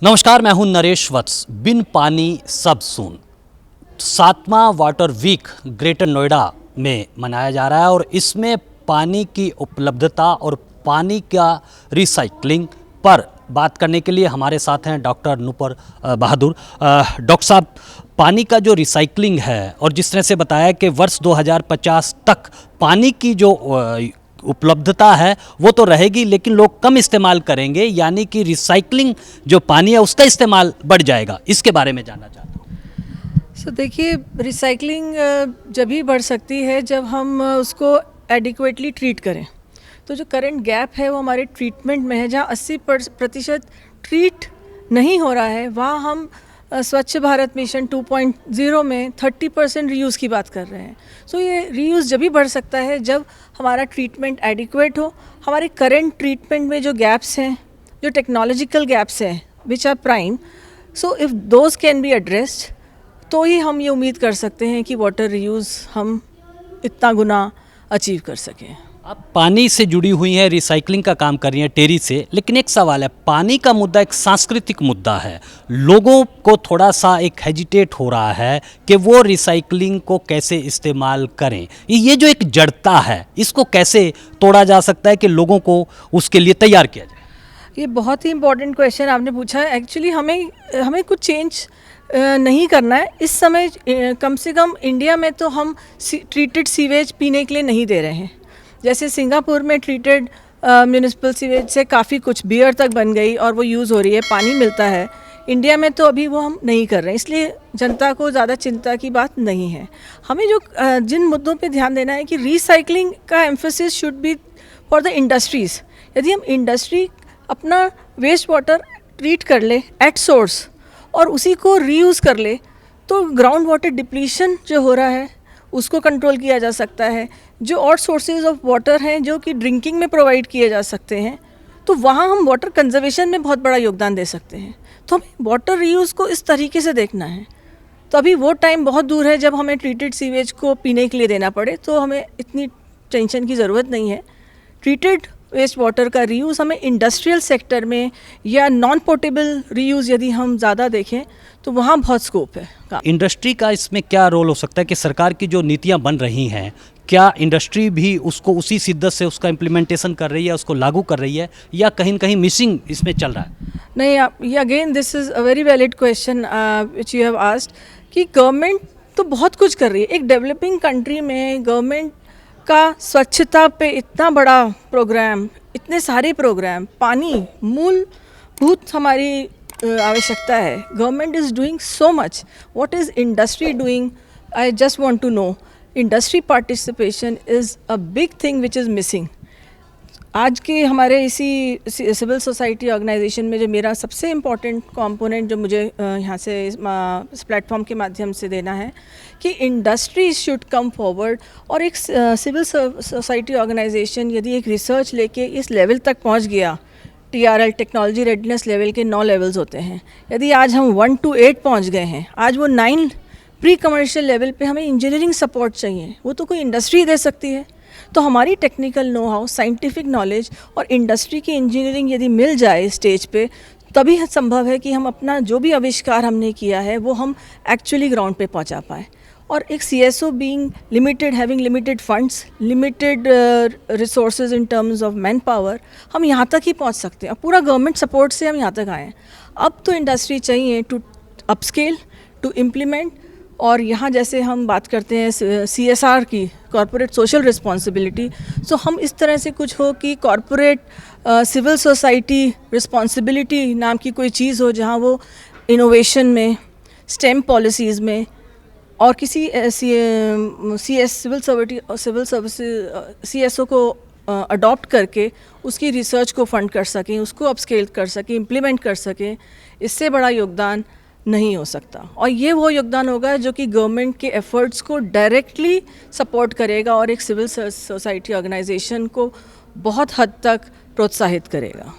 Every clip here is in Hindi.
नमस्कार, मैं हूं नरेश वत्स। बिन पानी सब सून 7वां वाटर वीक ग्रेटर नोएडा में मनाया जा रहा है और इसमें पानी की उपलब्धता और पानी का रिसाइकलिंग पर बात करने के लिए हमारे साथ हैं डॉक्टर नूपुर बहादुर। डॉक्टर साहब, पानी का जो रिसाइकलिंग है और जिस तरह से बताया कि वर्ष 2050 तक पानी की जो उपलब्धता है वो तो रहेगी, लेकिन लोग कम इस्तेमाल करेंगे, यानी कि रिसाइकलिंग जो पानी है उसका इस्तेमाल बढ़ जाएगा। इसके बारे में जानना चाहता हूँ। देखिए, रिसाइकलिंग जब ही बढ़ सकती है जब हम उसको एडिक्वेटली ट्रीट करें। तो जो करंट गैप है वो हमारे ट्रीटमेंट में है, जहाँ 80% ट्रीट नहीं हो रहा है, वहाँ हम स्वच्छ भारत मिशन 2.0 में 30% रीयूज़ की बात कर रहे हैं। ये रीयूज़ जब भी बढ़ सकता है जब हमारा ट्रीटमेंट एडिक्वेट हो। हमारे करंट ट्रीटमेंट में जो गैप्स हैं, जो टेक्नोलॉजिकल गैप्स हैं which are prime, if those can be addressed, तो ही हम ये उम्मीद कर सकते हैं कि वाटर रीयूज़ हम इतना गुना अचीव कर सकें। आप पानी से जुड़ी हुई हैं, रिसाइकलिंग का काम कर रही हैं टेरी से, लेकिन एक सवाल है, पानी का मुद्दा एक सांस्कृतिक मुद्दा है। लोगों को थोड़ा सा एक हेजिटेट हो रहा है कि वो रिसाइकलिंग को कैसे इस्तेमाल करें। ये जो एक जड़ता है, इसको कैसे तोड़ा जा सकता है कि लोगों को उसके लिए तैयार किया जाए? ये बहुत ही इम्पोर्टेंट क्वेश्चन आपने पूछा है। एक्चुअली हमें कुछ चेंज नहीं करना है इस समय। कम से कम इंडिया में तो हम ट्रीटेड सीवेज पीने के लिए नहीं दे रहे हैं। जैसे सिंगापुर में ट्रीटेड म्यूनिसिपल सीवेज से काफ़ी कुछ बियर तक बन गई और वो यूज़ हो रही है, पानी मिलता है। इंडिया में तो अभी वो हम नहीं कर रहे हैं, इसलिए जनता को ज़्यादा चिंता की बात नहीं है। हमें जो जिन मुद्दों पे ध्यान देना है कि रिसाइकलिंग का emphasis should be for the industries. यदि हम इंडस्ट्री अपना वेस्ट वाटर ट्रीट कर ले एट सोर्स और उसी को रीयूज़ कर ले, तो ग्राउंड वाटर डिप्लीशन जो हो रहा है उसको कंट्रोल किया जा सकता है। जो और सोर्सेज ऑफ वाटर हैं जो कि ड्रिंकिंग में प्रोवाइड किए जा सकते हैं, तो वहाँ हम वाटर कंजर्वेशन में बहुत बड़ा योगदान दे सकते हैं। तो हमें वाटर रीयूज़ को इस तरीके से देखना है। तो अभी वो टाइम बहुत दूर है जब हमें ट्रीटेड सीवेज को पीने के लिए देना पड़े, तो हमें इतनी टेंशन की ज़रूरत नहीं है। ट्रीटेड वेस्ट वाटर का रीयूज़ हमें इंडस्ट्रियल सेक्टर में या नॉन पोर्टेबल रीयूज़ यदि हम ज़्यादा देखें तो वहाँ बहुत स्कोप है। इंडस्ट्री का इसमें क्या रोल हो सकता है कि सरकार की जो नीतियां बन रही हैं, क्या इंडस्ट्री भी उसको उसी शिद्दत से उसका इम्प्लीमेंटेशन कर रही है, उसको लागू कर रही है, या कहीं न कहीं मिसिंग इसमें चल रहा है? नहीं, ये again this is a very valid question which you have asked कि गवर्नमेंट तो बहुत कुछ कर रही है। एक डेवलपिंग कंट्री में गवर्नमेंट का स्वच्छता पे इतना बड़ा प्रोग्राम, इतने सारे प्रोग्राम, पानी मूलभूत हमारी आवश्यकता है। Government is doing so much. What is industry doing? I just want to know. Industry participation is a big thing which is missing. आज के हमारे इसी सिविल सोसाइटी ऑर्गेनाइजेशन में जो मेरा सबसे इम्पॉर्टेंट कंपोनेंट जो मुझे यहाँ से इस प्लेटफॉर्म के माध्यम से देना है कि इंडस्ट्री शुड कम फॉरवर्ड। और एक सिविल सोसाइटी ऑर्गेनाइजेशन यदि एक रिसर्च लेके इस लेवल तक पहुँच गया, TRL टेक्नोलॉजी रेडनेस लेवल के 9 लेवल्स होते हैं, यदि आज हम 1 to 8 पहुँच गए हैं, आज वो 9 प्री कमर्शियल लेवल पे हमें इंजीनियरिंग सपोर्ट चाहिए, वो तो कोई इंडस्ट्री दे सकती है। तो हमारी technical know how, scientific knowledge और इंडस्ट्री की इंजीनियरिंग यदि मिल जाए स्टेज पे, तभी संभव है कि हम अपना जो भी आविष्कार हमने किया है वो हम एक्चुअली ग्राउंड पे पहुंचा पाए। और एक CSO being limited, having limited funds, limited resources in terms of man power, हम यहाँ तक ही पहुँच सकते हैं। पूरा गवर्नमेंट सपोर्ट से हम यहाँ तक आए हैं। अब तो इंडस्ट्री चाहिए टू अपस्केल, टू इम्प्लीमेंट। और यहाँ जैसे हम बात करते हैं CSR की, कॉरपोरेट सोशल रिस्पॉन्सिबिलिटी, सो हम इस तरह से कुछ हो कि कॉरपोरेट सिविल सोसाइटी रिस्पॉन्सिबिलिटी नाम की कोई चीज़ हो, जहाँ वो इनोवेशन में, स्टेम पॉलिसीज़ में और किसी सिविल सर्विसेज CSO को अडॉप्ट करके उसकी रिसर्च को फंड कर सकें, उसको अपस्केल कर सकें, इम्प्लीमेंट कर सकें। इससे बड़ा योगदान नहीं हो सकता। और ये वो योगदान होगा जो कि गवर्नमेंट के एफर्ट्स को डायरेक्टली सपोर्ट करेगा और एक सिविल सोसाइटी ऑर्गेनाइजेशन को बहुत हद तक प्रोत्साहित करेगा।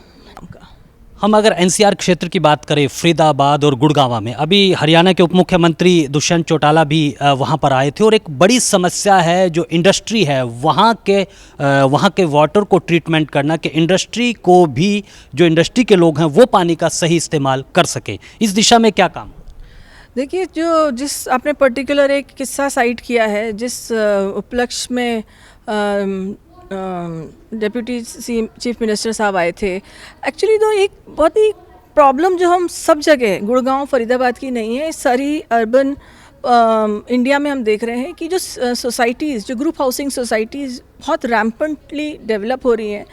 हम अगर एनसीआर क्षेत्र की बात करें, फरीदाबाद और गुड़गांव में, अभी हरियाणा के उप मुख्यमंत्री दुष्यंत चौटाला भी वहां पर आए थे और एक बड़ी समस्या है जो इंडस्ट्री है वहां के वाटर को ट्रीटमेंट करना, कि इंडस्ट्री को भी, जो इंडस्ट्री के लोग हैं वो पानी का सही इस्तेमाल कर सकें। इस दिशा में क्या काम? देखिए, जिस आपने पर्टिकुलर एक किस्सा साइट किया है, जिस उपलक्ष्य में डिप्यूटी चीफ मिनिस्टर साहब आए थे, एक्चुअली तो एक बहुत ही प्रॉब्लम जो हम सब जगह, गुड़गांव फरीदाबाद की नहीं है, सारी अर्बन इंडिया में हम देख रहे हैं कि जो सोसाइटीज़, जो ग्रुप हाउसिंग सोसाइटीज़ बहुत रैम्पेंटली डेवलप हो रही हैं,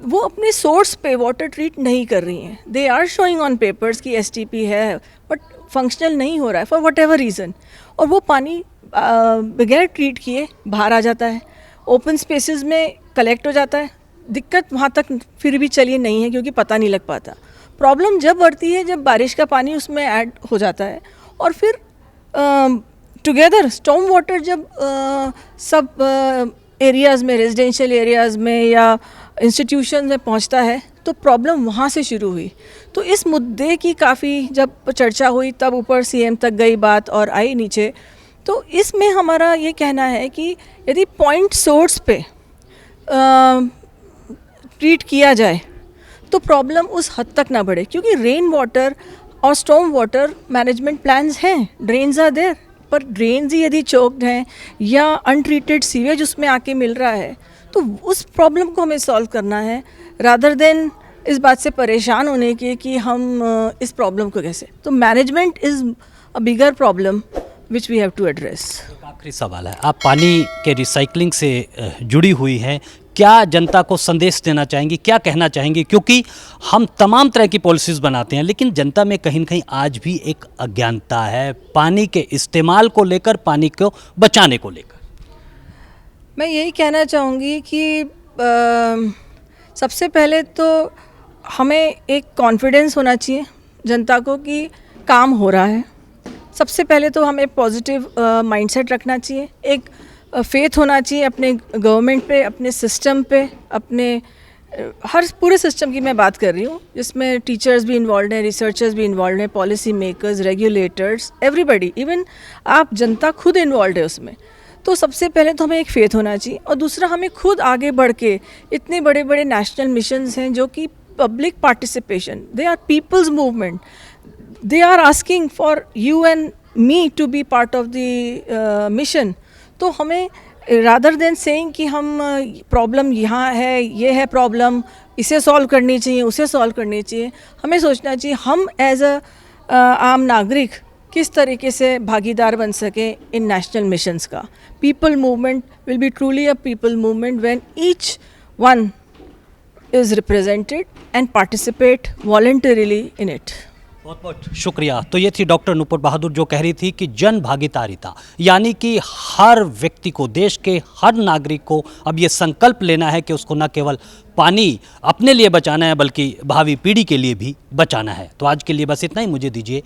वो अपने सोर्स पे वाटर ट्रीट नहीं कर रही हैं। They are showing on papers कि एसटीपी है, बट फंक्शनल नहीं हो रहा है फॉर वट एवर रीज़न, और वो पानी बगैर ट्रीट किए बाहर आ जाता है, ओपन स्पेसेस में कलेक्ट हो जाता है। दिक्कत वहाँ तक फिर भी चलिए नहीं है, क्योंकि पता नहीं लग पाता। प्रॉब्लम जब बढ़ती है जब बारिश का पानी उसमें ऐड हो जाता है, और फिर टुगेदर स्टॉर्म वाटर जब सब एरियाज़ में, रेजिडेंशियल एरियाज़ में या इंस्टीट्यूशन में पहुंचता है, तो प्रॉब्लम वहाँ से शुरू हुई। तो इस मुद्दे की काफ़ी जब चर्चा हुई, तब ऊपर सीएम तक गई बात और आई नीचे। तो इसमें हमारा ये कहना है कि यदि पॉइंट सोर्स पे ट्रीट किया जाए तो प्रॉब्लम उस हद तक ना बढ़े, क्योंकि रेन वाटर और स्टॉर्म वाटर मैनेजमेंट प्लान्स हैं, ड्रेन्स आर देयर, पर ड्रेन्स ही यदि चोक्ड हैं या अनट्रीटेड सीवेज उसमें आके मिल रहा है, तो उस प्रॉब्लम को हमें सॉल्व करना है, रादर देन इस बात से परेशान होने के कि हम इस प्रॉब्लम को कैसे। तो management is a bigger problem which we have to address. आखिरी सवाल है, आप पानी के रिसाइकलिंग से जुड़ी हुई हैं, क्या जनता को संदेश देना चाहेंगी, क्या कहना चाहेंगी? क्योंकि हम तमाम तरह की पॉलिसीज़ बनाते हैं, लेकिन जनता में कहीं न कहीं आज भी एक अज्ञानता है पानी के इस्तेमाल को लेकर, पानी को बचाने को लेकर। मैं यही कहना चाहूँगी कि सबसे पहले तो हमें एक कॉन्फिडेंस होना चाहिए जनता को कि काम हो रहा है। सबसे पहले तो हमें पॉजिटिव माइंडसेट रखना चाहिए, एक फेथ होना चाहिए अपने गवर्नमेंट पे, अपने सिस्टम पे, अपने हर पूरे सिस्टम की मैं बात कर रही हूँ, जिसमें टीचर्स भी इन्वॉल्व हैं, रिसर्चर्स भी इन्वॉल्व हैं, policy makers, regulators, everybody, even आप जनता खुद इन्वॉल्व है उसमें। तो सबसे पहले तो हमें एक फेथ होना चाहिए, और दूसरा हमें खुद आगे बढ़ के, इतने बड़े बड़े नेशनल मिशंस हैं जो कि public participation, they are people's movement, they are asking for you and me to be part of the mission। तो हमें rather than saying कि हम प्रॉब्लम यहाँ है, ये है प्रॉब्लम, इसे सॉल्व करनी चाहिए, उसे सॉल्व करनी चाहिए, हमें सोचना चाहिए हम एज अ आम नागरिक किस तरीके से भागीदार बन सकें इन नेशनल मिशंस का। People movement will be truly a people movement when each one is represented and participate voluntarily in it. बहुत बहुत शुक्रिया। तो ये थी डॉक्टर नूपुर बहादुर, जो कह रही थी कि जन भागीदारिता, यानी कि हर व्यक्ति को, देश के हर नागरिक को अब ये संकल्प लेना है कि उसको न केवल पानी अपने लिए बचाना है, बल्कि भावी पीढ़ी के लिए भी बचाना है। तो आज के लिए बस इतना ही, मुझे दीजिए